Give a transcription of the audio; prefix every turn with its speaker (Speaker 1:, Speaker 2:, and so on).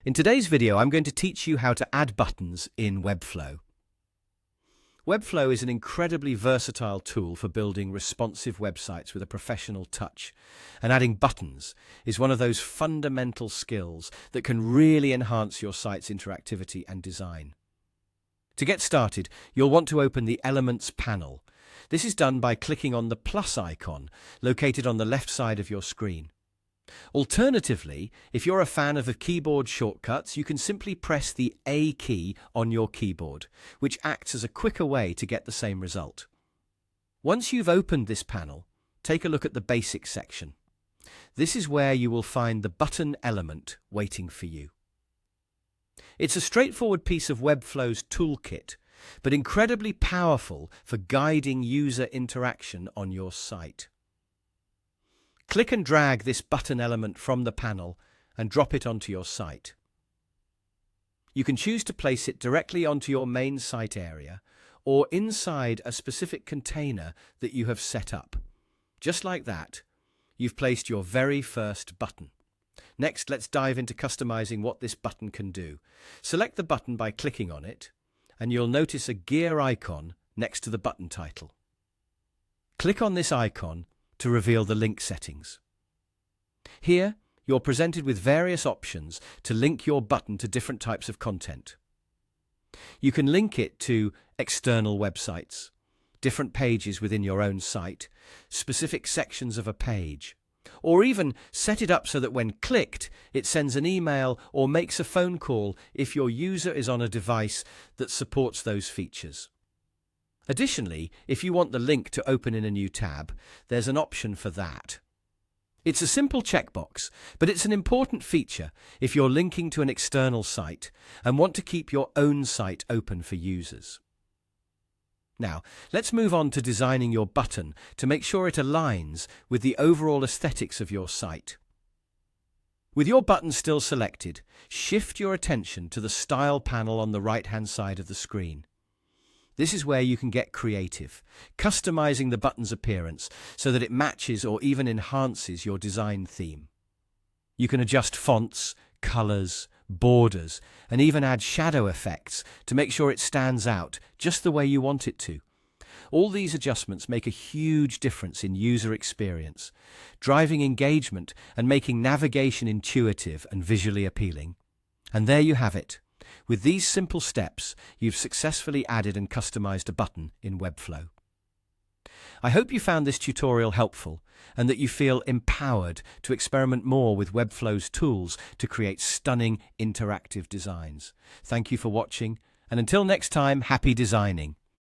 Speaker 1: In today's video, I'm going to teach you how to add buttons in Webflow. Webflow is an incredibly versatile tool for building responsive websites with a professional touch, and adding buttons is one of those fundamental skills that can really enhance your site's interactivity and design. To get started, you'll want to open the Elements panel. This is done by clicking on the plus icon located on the left side of your screen. Alternatively, if you're a fan of keyboard shortcuts, you can simply press the A key on your keyboard, which acts as a quicker way to get the same result. Once you've opened this panel, take a look at the Basics section. This is where you will find the button element waiting for you. It's a straightforward piece of Webflow's toolkit, but incredibly powerful for guiding user interaction on your site. Click and drag this button element from the panel and drop it onto your site. You can choose to place it directly onto your main site area or inside a specific container that you have set up. Just like that, you've placed your very first button. Next, let's dive into customizing what this button can do. Select the button by clicking on it, and you'll notice a gear icon next to the button title. Click on this icon to reveal the link settings. Here, you're presented with various options to link your button to different types of content. You can link it to external websites, different pages within your own site, specific sections of a page, or even set it up so that when clicked, it sends an email or makes a phone call if your user is on a device that supports those features. Additionally, if you want the link to open in a new tab, there's an option for that. It's a simple checkbox, but it's an important feature if you're linking to an external site and want to keep your own site open for users. Now, let's move on to designing your button to make sure it aligns with the overall aesthetics of your site. With your button still selected, shift your attention to the Style panel on the right-hand side of the screen. This is where you can get creative, customizing the button's appearance so that it matches or even enhances your design theme. You can adjust fonts, colors, borders, and even add shadow effects to make sure it stands out just the way you want it to. All these adjustments make a huge difference in user experience, driving engagement and making navigation intuitive and visually appealing. And there you have it. With these simple steps, you've successfully added and customized a button in Webflow. I hope you found this tutorial helpful and that you feel empowered to experiment more with Webflow's tools to create stunning interactive designs. Thank you for watching, and until next time, happy designing.